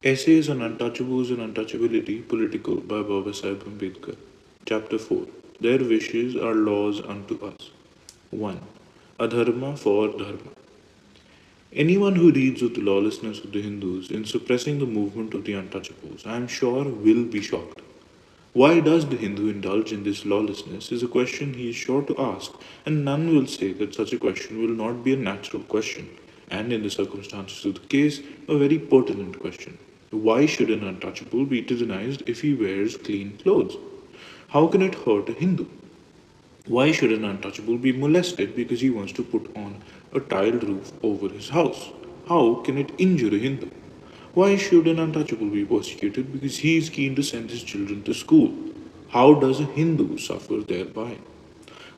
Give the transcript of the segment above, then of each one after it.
Essays on Untouchables and Untouchability, Political by Baba Sahib Ambedkar. Chapter 4. Their wishes are laws unto us. 1. Adharma for Dharma. Anyone who reads of the lawlessness of the Hindus in suppressing the movement of the Untouchables, I am sure, will be shocked. Why does the Hindu indulge in this lawlessness is a question he is sure to ask, and none will say that such a question will not be a natural question, and in the circumstances of the case, a very pertinent question. Why should an untouchable be tyrannized if he wears clean clothes? How can it hurt a Hindu? Why should an untouchable be molested because he wants to put on a tiled roof over his house? How can it injure a Hindu? Why should an untouchable be persecuted because he is keen to send his children to school? How does a Hindu suffer thereby?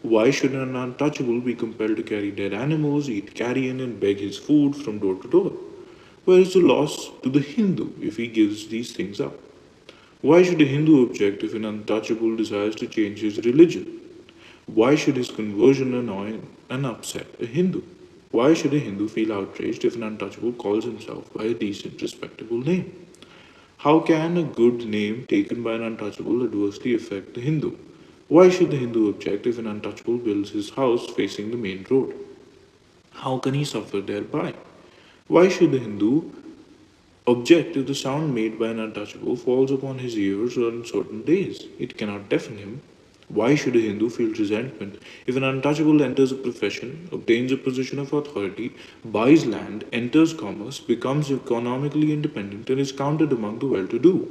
Why should an untouchable be compelled to carry dead animals, eat carrion, and beg his food from door to door? Where is the loss to the Hindu if he gives these things up? Why should a Hindu object if an untouchable desires to change his religion? Why should his conversion annoy and upset a Hindu? Why should a Hindu feel outraged if an untouchable calls himself by a decent, respectable name? How can a good name taken by an untouchable adversely affect the Hindu? Why should the Hindu object if an untouchable builds his house facing the main road? How can he suffer thereby? Why should the Hindu object if the sound made by an untouchable falls upon his ears on certain days? It cannot deafen him. Why should a Hindu feel resentment if an untouchable enters a profession, obtains a position of authority, buys land, enters commerce, becomes economically independent, and is counted among the well to do?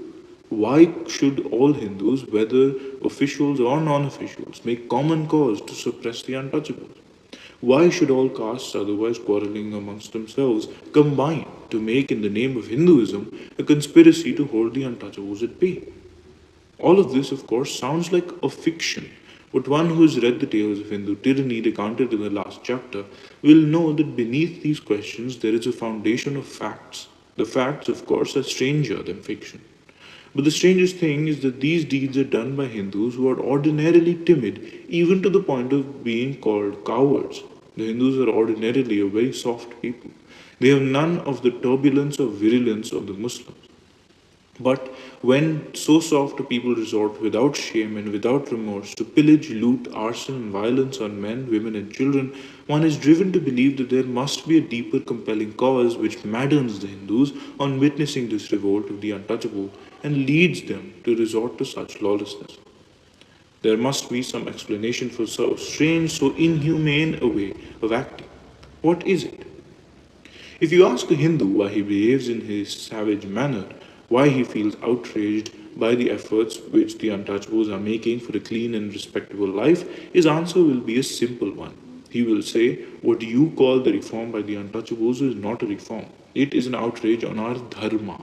Why should all Hindus, whether officials or non officials, make common cause to suppress the untouchables? Why should all castes, otherwise quarreling amongst themselves, combine to make, in the name of Hinduism, a conspiracy to hold the untouchables at bay? All of this, of course, sounds like a fiction, but one who has read the tales of Hindu tyranny recounted in the last chapter will know that beneath these questions there is a foundation of facts. The facts, of course, are stranger than fiction. But the strangest thing is that these deeds are done by Hindus who are ordinarily timid, even to the point of being called cowards. The Hindus are ordinarily a very soft people. They have none of the turbulence or virulence of the Muslims. But when so soft a people resort without shame and without remorse to pillage, loot, arson, and violence on men, women, and children, one is driven to believe that there must be a deeper compelling cause which maddens the Hindus on witnessing this revolt of the untouchable and leads them to resort to such lawlessness. There must be some explanation for so strange, so inhumane a way of acting. What is it? If you ask a Hindu why he behaves in his savage manner, why he feels outraged by the efforts which the untouchables are making for a clean and respectable life, his answer will be a simple one. He will say, what you call the reform by the untouchables is not a reform. It is an outrage on our dharma.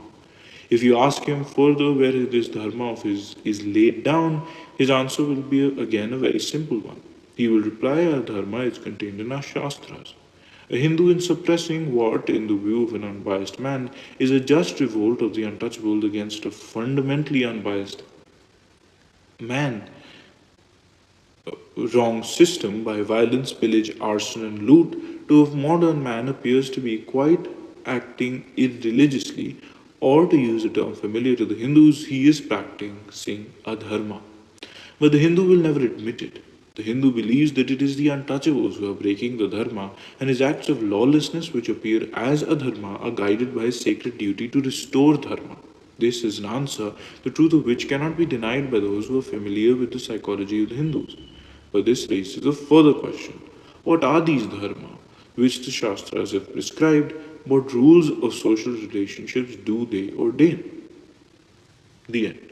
If you ask him further where this dharma of his is laid down, his answer will be again a very simple one. He will reply, our dharma is contained in our shastras. A Hindu in suppressing what, in the view of an unbiased man, is a just revolt of the untouchable against a fundamentally unbiased man, wrong system by violence, pillage, arson, and loot, to a modern man appears to be quite acting irreligiously, or to use a term familiar to the Hindus, he is practicing adharma. But the Hindu will never admit it. The Hindu believes that it is the untouchables who are breaking the dharma, and his acts of lawlessness, which appear as adharma, are guided by his sacred duty to restore dharma. This is an answer, the truth of which cannot be denied by those who are familiar with the psychology of the Hindus. But this raises a further question. What are these dharma, which the Shastras have prescribed? What rules of social relationships do they ordain? The end.